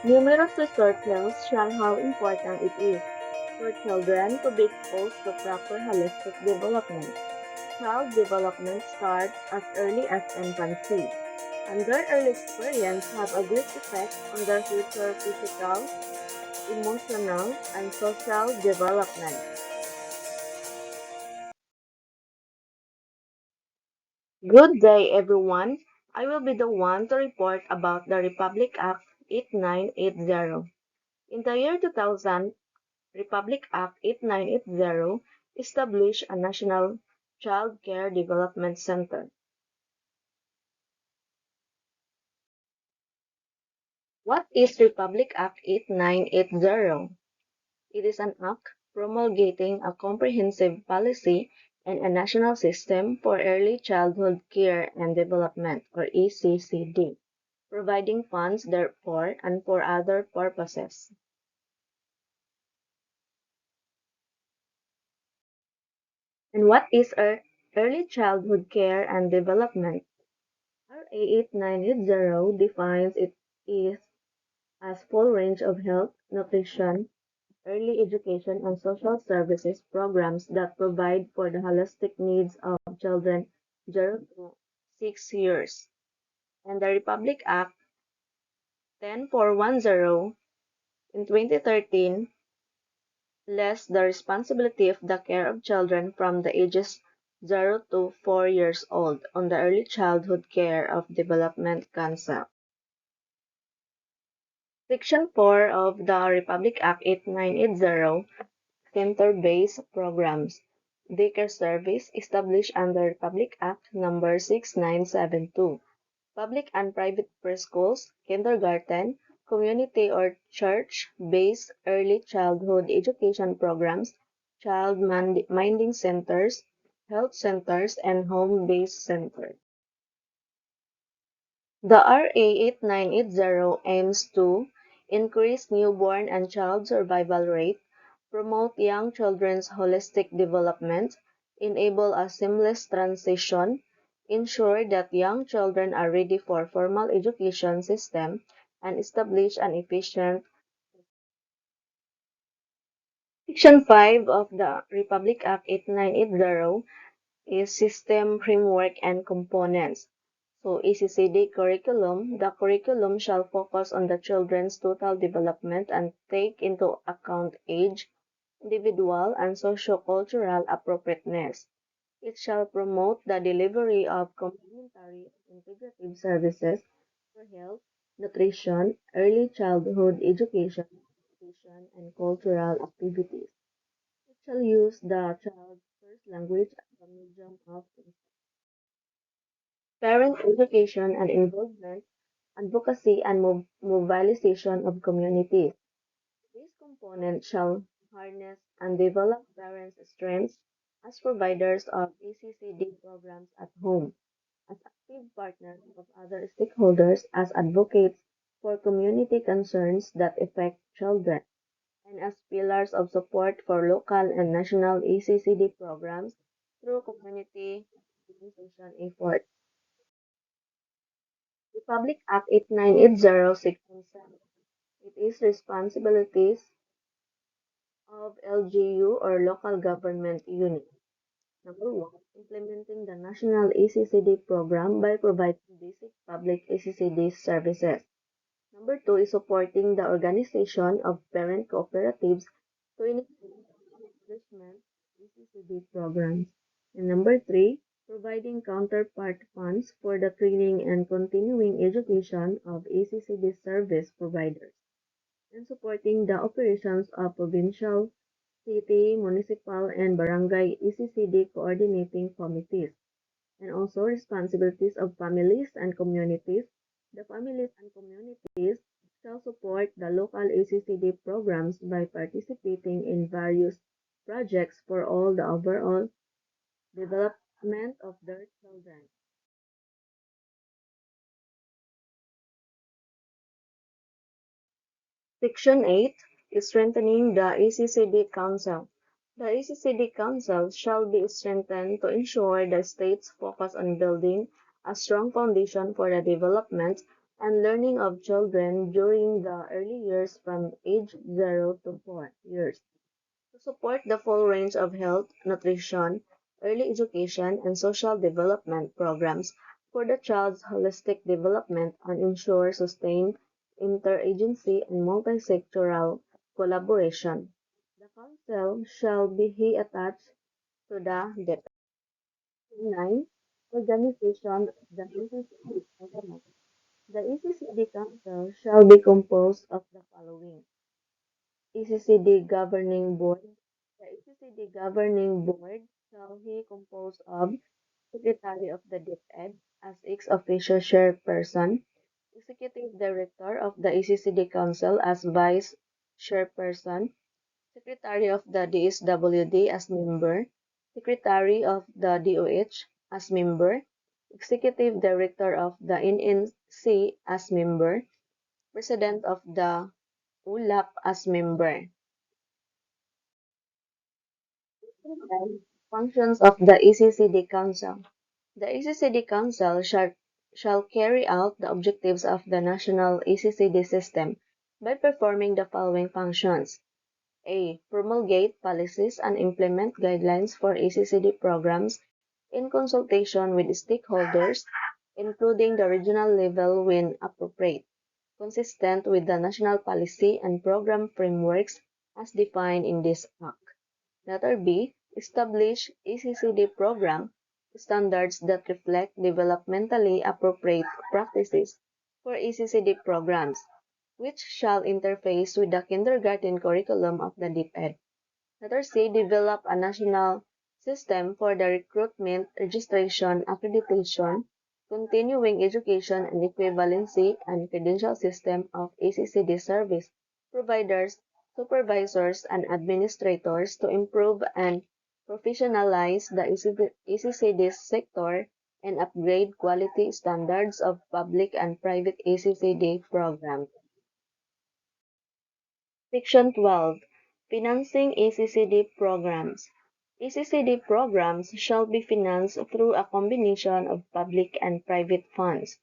Numerous research show how important it is for children to be exposed to proper holistic development. Child development starts as early as infancy, and their early experience have a great effect on their future physical, emotional, and social development. Good day, everyone. I will be the one to report about the Republic Act 8980. In the year 2000, Republic Act 8980 established a National Child Care Development Center. What is Republic Act 8980? It is an act promulgating a comprehensive policy and a national system for early childhood care and development, or ECCD, providing funds therefore and for other purposes. And what is early childhood care and development? RA 8980 defines it is as full range of health, nutrition, early education, and social services programs that provide for the holistic needs of children 0 to 6 years. And the Republic Act 10410 in 2013 lists the responsibility of the care of children from the ages 0 to 4 years old on the Early Childhood Care of Development Council. Section 4 of the Republic Act 8980 Center-Based Programs. Daycare Service established under Republic Act No. 6972. Public and private preschools, kindergarten, community or church-based early childhood education programs, minding centers, health centers, and home-based centers. The RA 8980 aims to increase newborn and child survival rate, promote young children's holistic development, enable a seamless transition, ensure that young children are ready for formal education system, and establish an efficient. Section 5 of the Republic Act 8980 is System Framework and Components. So, ECCD curriculum, the curriculum shall focus on the children's total development and take into account age, individual, and socio-cultural appropriateness. It shall promote the delivery of complementary and integrative services for health, nutrition, early childhood education, and cultural activities. It shall use the child's first language as a medium of parent education and involvement, advocacy, and mobilization of communities. These components shall harness and develop parents' strengths as providers of ECCD programs at home, as active partners of other stakeholders, as advocates for community concerns that affect children, and as pillars of support for local and national ECCD programs through community organization efforts. Republic Act 8980 Section 7. It is responsibilities of LGU or local government unit. Number 1, implementing the national ECCD program by providing basic public ECCD services. Number 2 is supporting the organization of parent cooperatives to initiate establishment of ECCD programs. And number 3, providing counterpart funds for the training and continuing education of ECCD service providers and supporting the operations of provincial, city, municipal, and barangay ECCD coordinating committees, and also responsibilities of families and communities. The families and communities shall support the local ECCD programs by participating in various projects for all the overall development of their children. Section 8 is strengthening the ECCD Council. The ECCD Council shall be strengthened to ensure the states focus on building a strong foundation for the development and learning of children during the early years from age 0 to 4 years. To support the full range of health, nutrition, early education, and social development programs for the child's holistic development and ensure sustained interagency and multi-sectoral collaboration. The Council shall be attached to the DEP. 9. Organization of the ECCD Council. The ECCD Council shall be composed of the following: ECCD Governing Board. The ECCD Governing Board shall be composed of Secretary of the DepEd as ex officio chairperson, Executive Director of the ECCD Council as vice chairperson, Secretary of the DSWD as member, Secretary of the DOH as member, Executive Director of the NNC as member, President of the ULAP as member. Functions of the ECCD Council. The ECCD Council shall carry out the objectives of the national ECCD system by performing the following functions. A. Promulgate policies and implement guidelines for ECCD programs in consultation with stakeholders, including the regional level when appropriate, consistent with the national policy and program frameworks as defined in this Act. Letter B. Establish ECCD program standards that reflect developmentally appropriate practices for ECCD programs, which shall interface with the kindergarten curriculum of the DepEd. Letter C. Develop a national system for the recruitment, registration, accreditation, continuing education and equivalency and credential system of ECCD service providers, supervisors, and administrators to improve and professionalize the ECCD sector and upgrade quality standards of public and private ECCD programs. Section 12. Financing ECCD programs. ECCD programs shall be financed through a combination of public and private funds.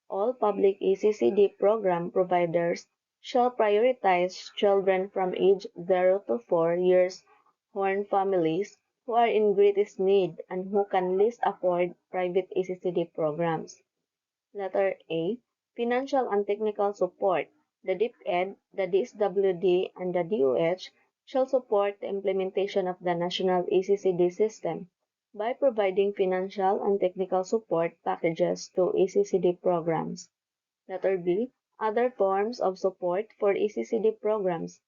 All public ECCD program providers shall prioritize children from age 0 to 4 years horn families who are in greatest need and who can least afford private ECCD programs. Letter A. Financial and technical support. The DepEd, the DSWD, and the DOH shall support the implementation of the national ECCD system by providing financial and technical support packages to ECCD programs. Letter B. Other forms of support for ECCD programs.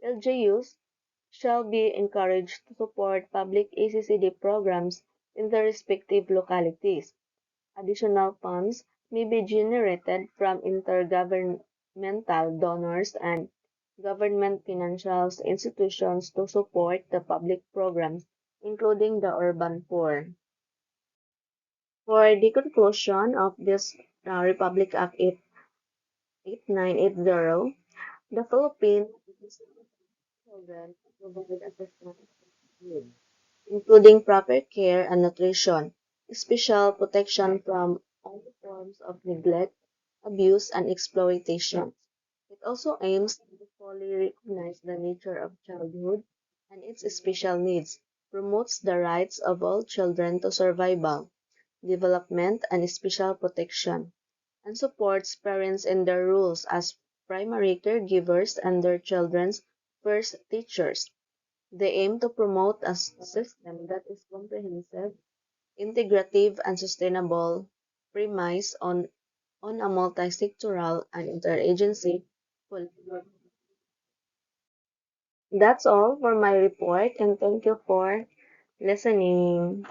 LGUs shall be encouraged to support public ECCD programs in their respective localities. Additional funds may be generated from intergovernmental donors and government financial institutions to support the public programs, including the urban poor. For the conclusion of this Republic Act 8980, the Philippine children provide assistance needs, including proper care and nutrition, special protection from all forms of neglect, abuse, and exploitation. It also aims to fully recognize the nature of childhood and its special needs, promotes the rights of all children to survival, development, and special protection, and supports parents in their roles as primary caregivers and their children's first teachers. They aim to promote a system that is comprehensive, integrative, and sustainable, premised on a multi-sectoral and interagency collaboration. That's all for my report, and thank you for listening.